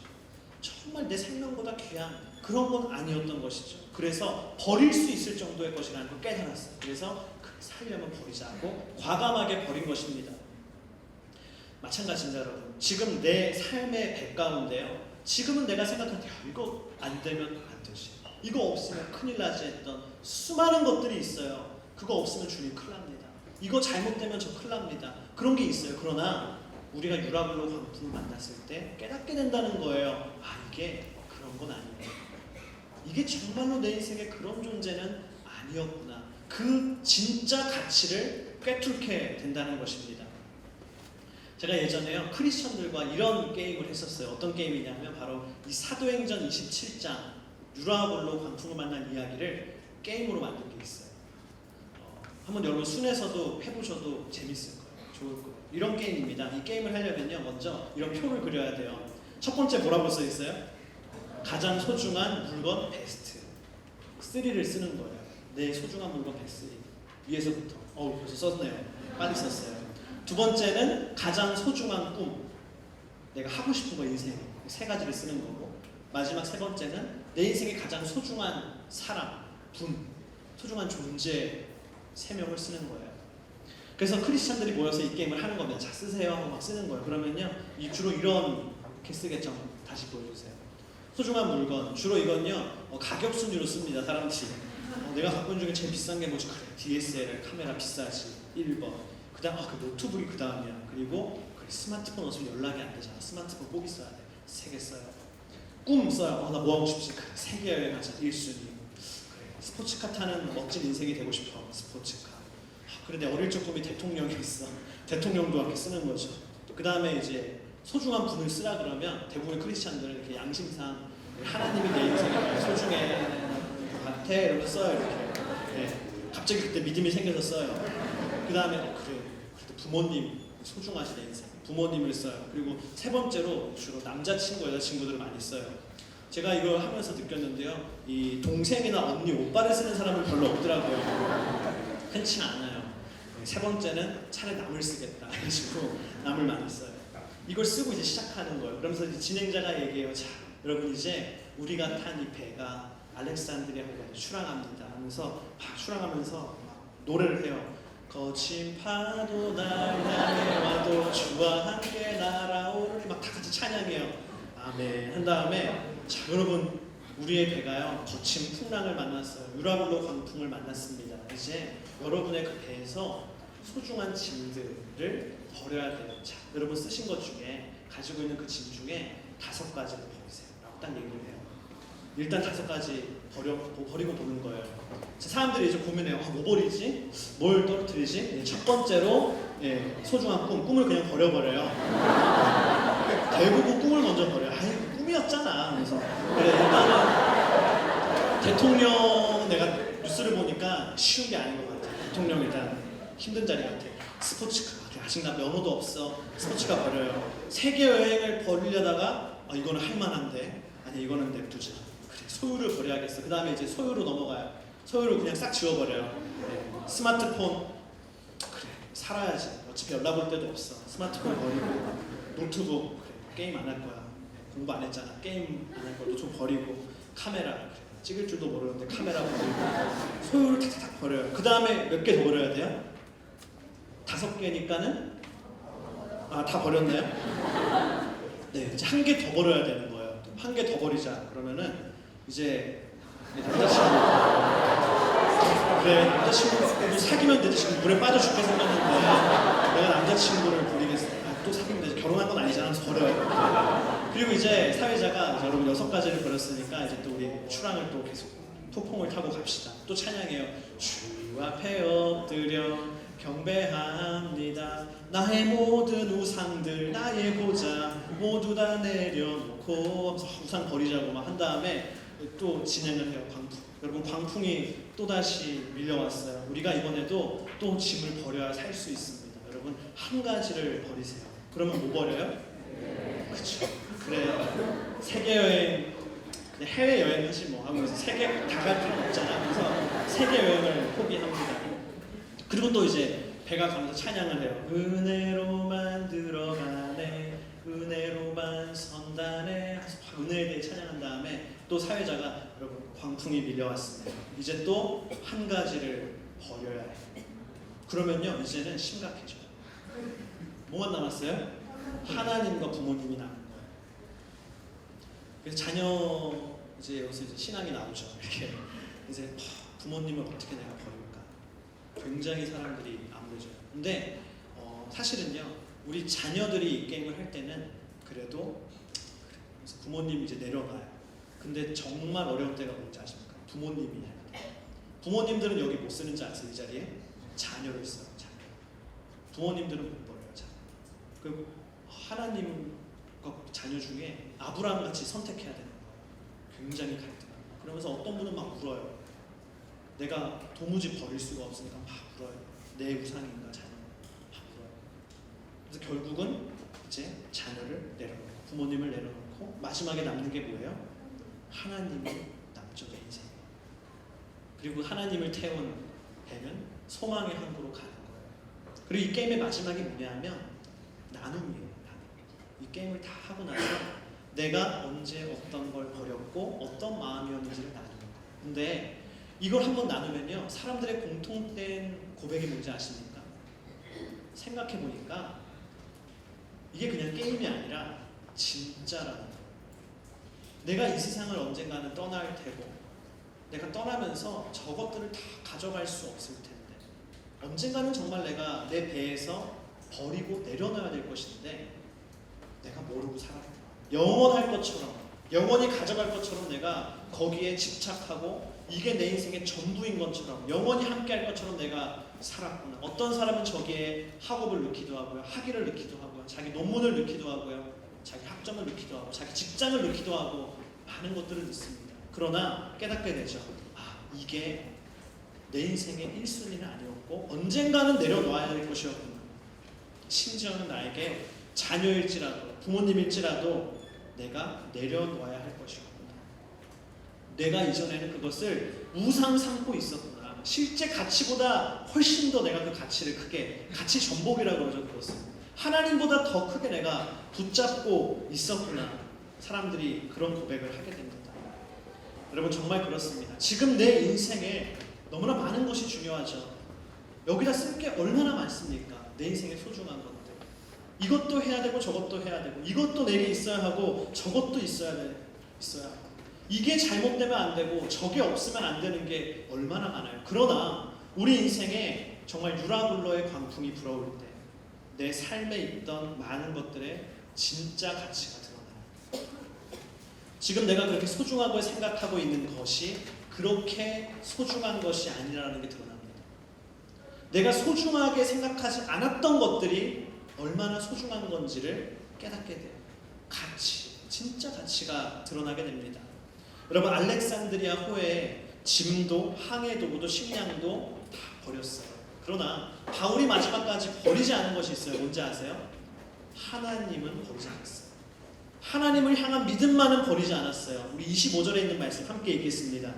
정말 내 생명보다 귀한 그런 건 아니었던 것이죠. 그래서 버릴 수 있을 정도의 것이라는 걸 깨달았어요. 그래서 살려면 버리자 하고 과감하게 버린 것입니다. 마찬가지입니다, 여러분. 지금 내 삶의 배 가운데요, 지금은 내가 생각할 때 이거 안 되면 안 되지, 이거 없으면 큰일 나지 했던 수많은 것들이 있어요. 그거 없으면 주님 큰일 납니다. 이거 잘못되면 저 큰일 납니다. 그런 게 있어요. 그러나 우리가 유라굴로 광풍을 만났을 때 깨닫게 된다는 거예요. 아, 이게 그런 건 아니에요. 이게 정말로 내 인생에 그런 존재는 아니었구나. 그 진짜 가치를 꿰뚫게 된다는 것입니다. 제가 예전에요, 크리스천들과 이런 게임을 했었어요. 어떤 게임이냐면 바로 이 사도행전 27장 유라굴로 광풍을 만난 이야기를 게임으로 만든 게 있어요. 한번 여러분 순에서도 해보셔도 재밌을 거예요. 좋을 거예요. 이런 게임입니다. 이 게임을 하려면요, 먼저 이런 표를 그려야 돼요. 첫 번째 뭐라고 써 있어요? 가장 소중한 물건 베스트 3를 쓰는 거예요. 내 소중한 물건 베스트 위에서부터. 벌써 썼네요. 빨리 썼어요. 두 번째는 가장 소중한 꿈, 내가 하고 싶은 거, 인생 3가지를 쓰는 거고, 마지막 3번째는 내 인생의 가장 소중한 사람, 분, 소중한 존재 3명을 쓰는 거예요. 그래서 크리스찬들이 모여서 이 게임을 하는 겁니다. 자, 쓰세요 하고 막 쓰는 거예요. 그러면요, 주로 이렇게 쓰겠죠. 다시 보여주세요. 소중한 물건, 주로 이건요, 가격 순위로 씁니다. 사람들이. 내가 갖고 있는 중에 제일 비싼 게 뭐지? 그래, DSLR 카메라 비싸지, 1번. 그 다음, 그 노트북이 그 다음이야. 그리고 스마트폰 없으면 연락이 안 되잖아. 스마트폰 꼭 있어야 돼. 3개 써요. 꿈 써요. 나 뭐 하고 싶지? 그래, 세계 여행하자. 1순위. 그래, 스포츠카 타는 멋진 인생이 되고 싶어. 스포츠카. 그래, 내 어릴 적 꿈이 대통령이 있어. 대통령도 이렇게 쓰는 거죠. 그 다음에 이제 소중한 분을 쓰라 그러면 대부분의 크리스찬들은 이렇게 양심상 하나님이 내 인생에 소중해 같아 이러면서 써요. 이렇게. 네. 갑자기 그때 믿음이 생겨서 써요. 그 다음에 그래, 그래도 부모님 소중하시 내 인생. 부모님을 써요. 그리고 3번째로 주로 남자친구, 여자친구들을 많이 써요. 제가 이거 하면서 느꼈는데요, 이 동생이나 언니, 오빠를 쓰는 사람은 별로 없더라고요. 흔치 않아요. 3번째는 차라리 남을 쓰겠다 해가지고 남을 많이 써요. 이걸 쓰고 이제 시작하는 거예요. 그러면서 이제 진행자가 얘기해요. 자, 여러분 이제 우리가 탄 이 배가 알렉산드리아까지 출항합니다 하면서 출항하면서 노래를 해요. 거친 파도 날 향해 와도 주와 함께 날아오르리, 막 다 같이 찬양해요. 아멘 한 다음에, 자, 여러분 우리의 배가요 거친 풍랑을 만났어요. 유라굴로 광풍을 만났습니다. 이제 여러분의 그 배에서 소중한 짐들을 버려야 돼요. 자, 여러분 쓰신 것 중에, 가지고 있는 그 짐 중에 5가지를 버리세요 라고 딱 얘기를 해요. 일단 5가지 버리고 보는 거예요. 사람들이 이제 고민해요. 뭐 버리지? 뭘 떨어뜨리지? 첫 번째로 소중한 꿈을 그냥 버려버려요. 결국은 꿈을 먼저 버려요. 아이 꿈이었잖아. 그래서 그래 일단은 대통령 내가 뉴스를 보니까 쉬운 게 아닌 것 같아. 대통령 일단 힘든 자리 같아. 스포츠카 아직 나 면허도 없어. 스포츠카 버려요. 세계 여행을 버리려다가 이거는 할만한데 아니 이거는 냅두자. 그래 소유를 버려야겠어. 그 다음에 이제 소유로 넘어가요. 소유를 그냥 싹 지워버려요. 스마트폰 그래 살아야지. 어차피 연락 올 때도 없어. 스마트폰 버리고 노트북 그래 게임 안 할 거야. 공부 안 했잖아. 게임 안 할 거야. 노트북 버리고 카메라 그래 찍을 줄도 모르는데 카메라 버리고 소유를 탁탁 버려요. 그 다음에 몇 개 더 버려야 돼요? 5개니까는 다 버렸나요? 네, 이제 1개 더 버려야 되는 거예요. 1개 더 버리자. 그러면은 이제 남자친구 그래 남자친구 사귀면 되지. 지금 물에 빠져 죽게 생겼는데 내가 남자친구를 버리겠어. 또 사귀면 되지. 결혼한 건 아니잖아. 하면서 버려요. 그리고 이제 사회자가 여러분 6가지를 버렸으니까 이제 또 우리 추랑을 또 계속 폭풍을 타고 갑시다. 또 찬양해요. 주 앞에 엎드려 경배합니다. 나의 모든 우상들 나의 보좌 모두 다 내려놓고 우상 버리자고 막 한 다음에 또 진행을 해요. 광풍. 여러분 광풍이 또다시 밀려왔어요. 우리가 이번에도 또 짐을 버려야 살 수 있습니다. 여러분 한 가지를 버리세요. 그러면 뭐 버려요? 그렇죠. 그래 세계 여행 해외 여행 하지 뭐 하고 세계 다 갈 필요는 없잖아. 그래서 세계 여행을 포기합니다. 그리고 또 이제 배가 가면서 찬양을 해요. 은혜로만 들어가네 은혜로만 선다네. 은혜에 대해 찬양한 다음에 또 사회자가 여러분 광풍이 밀려왔습니다. 이제 또 한 가지를 버려야 해요. 그러면요 이제는 심각해져요. 뭐만 남았어요? 하나님과 부모님이 남은 거예요. 그래서 자녀 이제 여기서 이제 신앙이 나오죠. 이렇게 이제 부모님을 어떻게 내가 버릴까? 굉장히 사람들이 암울해져요. 근데 사실은요 우리 자녀들이 이 게임을 할 때는 그래도 부모님이 이제 내려가요. 근데 정말 어려운 때가 뭔지 아십니까? 부모님이 해야 돼요. 부모님들은 여기 못 쓰는지 아세요? 이 자리에 자녀를 써요. 자녀. 부모님들은 못 버려요. 자녀. 그 하나님과 자녀 중에 아브라함 같이 선택해야 되는 거예요. 굉장히 갈등해요. 그러면서 어떤 분은 막 울어요. 내가 도무지 버릴 수가 없으니까 막 울어요. 내 우상인가 자녀 막 울어요. 그래서 결국은 이제 자녀를 내려놓고 부모님을 내려놓고 마지막에 남는 게 뭐예요? 하나님이 남죠. 내 인생. 그리고 하나님을 태운 배는 소망의 항구로 가는 거예요. 그리고 이 게임의 마지막이 뭐냐면 나눔이에요. 이 게임을 다 하고 나서 내가 언제 어떤 걸 버렸고 어떤 마음이었는지를 나누는 거예요. 근데 이걸 한번 나누면요 사람들의 공통된 고백이 뭔지 아십니까? 생각해보니까 이게 그냥 게임이 아니라 진짜라는 거예요. 내가 이 세상을 언젠가는 떠날 테고 내가 떠나면서 저것들을 다 가져갈 수 없을 텐데 언젠가는 정말 내가 내 배에서 버리고 내려놔야 될 것인데 내가 모르고 살았구나. 영원할 것처럼 영원히 가져갈 것처럼 내가 거기에 집착하고 이게 내 인생의 전부인 것처럼 영원히 함께할 것처럼 내가 살았구나. 어떤 사람은 저기에 학업을 넣기도 하고요. 학위를 넣기도 하고요. 자기 논문을 넣기도 하고요. 자기 학점을 넣기도 하고 자기 직장을 넣기도 하고 많은 것들을 넣습니다. 그러나 깨닫게 되죠. 이게 내 인생의 1순위는 아니었고 언젠가는 내려놔야 될 것이었구나. 심지어는 나에게 자녀일지라도 부모님일지라도 내가 내려놓아야 할 것이었구나. 내가 이전에는 그것을 우상 삼고 있었구나. 실제 가치보다 훨씬 더 내가 그 가치를 크게 가치 전복이라고 그러죠. 그것을 하나님보다 더 크게 내가 붙잡고 있었구나. 사람들이 그런 고백을 하게 됩니다. 여러분 정말 그렇습니다. 지금 내 인생에 너무나 많은 것이 중요하죠. 여기다 쓸 게 얼마나 많습니까? 내 인생의 소중한 것들. 이것도 해야 되고 저것도 해야 되고 이것도 내게 있어야 하고 저것도 있어야 하고 이게 잘못되면 안 되고 저게 없으면 안 되는 게 얼마나 많아요. 그러나 우리 인생에 정말 유라굴로의 광풍이 불어올 때 내 삶에 있던 많은 것들의 진짜 가치가 드러나요. 지금 내가 그렇게 소중하고 생각하고 있는 것이 그렇게 소중한 것이 아니라는 게 드러납니다. 내가 소중하게 생각하지 않았던 것들이 얼마나 소중한 건지를 깨닫게 돼요. 가치, 진짜 가치가 드러나게 됩니다. 여러분, 알렉산드리아 호에 짐도 항해 도구도 식량도 다 버렸어요. 그러나 바울이 마지막까지 버리지 않은 것이 있어요. 뭔지 아세요? 하나님은 버리지 않았어요. 하나님을 향한 믿음만은 버리지 않았어요. 우리 25절에 있는 말씀 함께 읽겠습니다.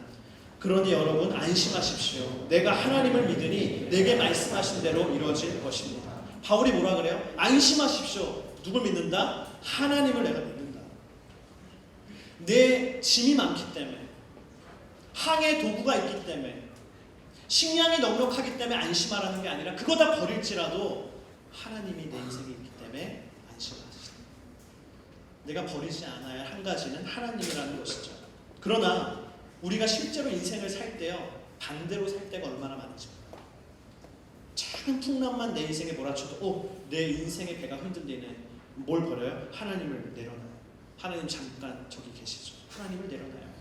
그러니 여러분 안심하십시오. 내가 하나님을 믿으니 내게 말씀하신 대로 이루어질 것입니다. 바울이 뭐라 그래요? 안심하십시오. 누굴 믿는다? 하나님을 내가 믿는다. 내 짐이 많기 때문에, 항해 도구가 있기 때문에, 식량이 넉넉하기 때문에 안심하라는 게 아니라 그거 다 버릴지라도 하나님이 내 인생에 있기 때문에 안심하시다. 내가 버리지 않아야 할 한 가지는 하나님이라는 것이죠. 그러나 우리가 실제로 인생을 살 때요, 반대로 살 때가 얼마나 많은지. 작은 풍랑만 내 인생에 몰아쳐도 내 인생의 배가 흔들리네. 뭘 버려요? 하나님을 내려놔요. 하나님 잠깐 저기 계시죠. 하나님을 내려놔요.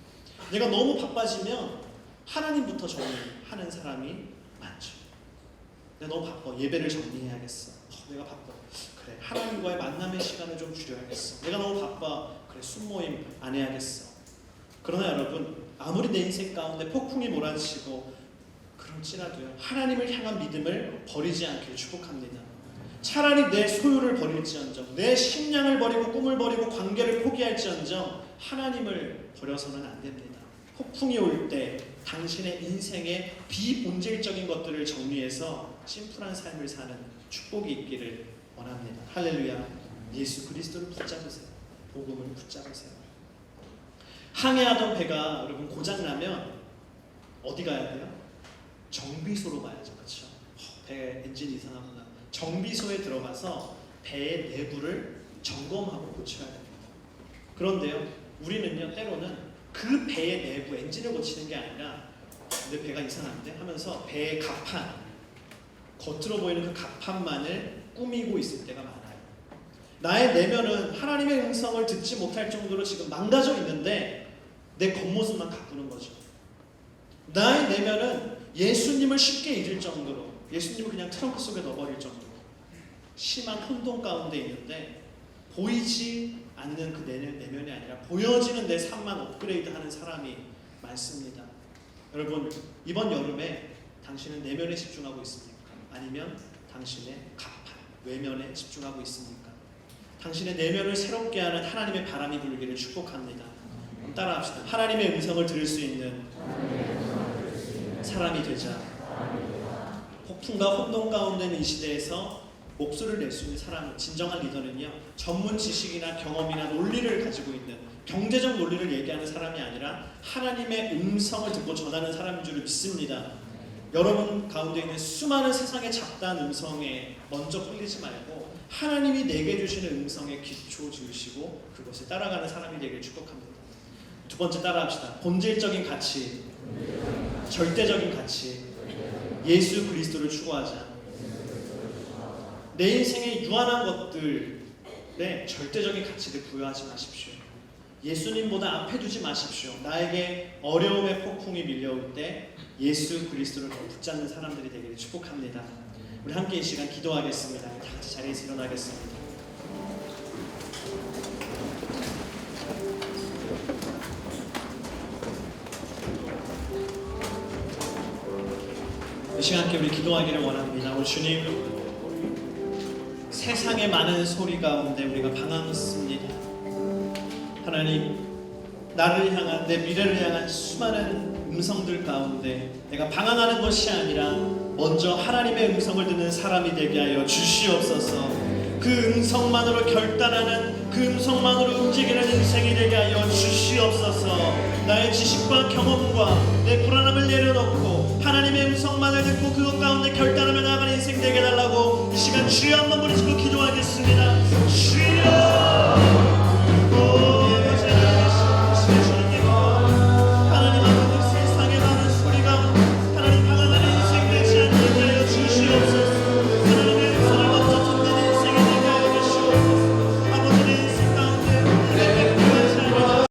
내가 너무 바빠지면 하나님부터 정리하는 사람이 많죠. 내가 너무 바빠. 예배를 정리해야겠어. 내가 바빠. 그래, 하나님과의 만남의 시간을 좀 줄여야겠어. 내가 너무 바빠. 그래, 순모임 안 해야겠어. 그러나 여러분, 아무리 내 인생 가운데 폭풍이 몰아치고 그럴지라도요, 하나님을 향한 믿음을 버리지 않기를 축복합니다. 차라리 내 소유를 버릴지언정, 내 식량을 버리고 꿈을 버리고 관계를 포기할지언정 하나님을 버려서는 안 됩니다. 폭풍이 올 때 당신의 인생의 비본질적인 것들을 정리해서 심플한 삶을 사는 축복이 있기를 원합니다. 할렐루야. 예수 그리스도를 붙잡으세요. 복음을 붙잡으세요. 항해하던 배가 여러분 고장나면 어디 가야 돼요? 정비소로 가야죠. 그렇죠? 배 엔진이 이상하구나. 정비소에 들어가서 배의 내부를 점검하고 고쳐야 됩니다. 그런데요, 우리는요, 때로는 그 배의 내부 엔진을 고치는 게 아니라 내 배가 이상한데 하면서 배의 갑판, 겉으로 보이는 그 갑판만을 꾸미고 있을 때가 많아요. 나의 내면은 하나님의 음성을 듣지 못할 정도로 지금 망가져 있는데 내 겉모습만 가꾸는 거죠. 나의 내면은 예수님을 쉽게 잊을 정도로, 예수님을 그냥 트렁크 속에 넣어버릴 정도로 심한 혼돈 가운데 있는데 보이지 않는 그 내면이 아니라 보여지는 내 삶만 업그레이드하는 사람이 많습니다. 여러분, 이번 여름에 당신은 내면에 집중하고 있습니까? 아니면 당신의 갑판, 외면에 집중하고 있습니까? 당신의 내면을 새롭게 하는 하나님의 바람이 불기를 축복합니다. 따라합시다. 하나님의 음성을 들을 수 있는 사람이 되자. 폭풍과 혼돈 가운데 있는 이 시대에서 목소리를 낼 수 있는 사람은, 진정한 리더는요, 전문 지식이나 경험이나 논리를 가지고 있는, 경제적 논리를 얘기하는 사람이 아니라 하나님의 음성을 듣고 전하는 사람인 줄 믿습니다. 여러분 가운데 있는 수많은 세상의 잡다한 음성에 먼저 끌리지 말고 하나님이 내게 주시는 음성에 기초 지으시고 그것을 따라가는 사람이 되기를 축복합니다. 두 번째 따라합시다. 본질적인 가치, 절대적인 가치, 예수 그리스도를 추구하자. 내 인생의 유한한 것들에 절대적인 가치를 부여하지 마십시오. 예수님보다 앞에 두지 마십시오. 나에게 어려움의 폭풍이 밀려올 때 예수 그리스도를 더 붙잡는 사람들이 되기를 축복합니다. 우리 함께 이 시간 기도하겠습니다. 다 같이 자리에서 일어나겠습니다. 이 시간 함께 우리 기도하기를 원합니다. 우리 주님, 세상의 많은 소리 가운데 우리가 방황했습니다. 하나님, 나를 향한, 내 미래를 향한 수많은 음성들 가운데 내가 방황하는 것이 아니라 먼저 하나님의 음성을 듣는 사람이 되게 하여 주시옵소서. 그 음성만으로 결단하는, 그 음성만으로 움직이는 인생이 되게 하여 주시옵소서. 나의 지식과 경험과 내 불안함을 내려놓고 하나님의 음성만을 듣고 그것 가운데 결단하며 나아가는 인생 되게 해달라고 이 시간 주여 한번 부르시고 기도하겠습니다.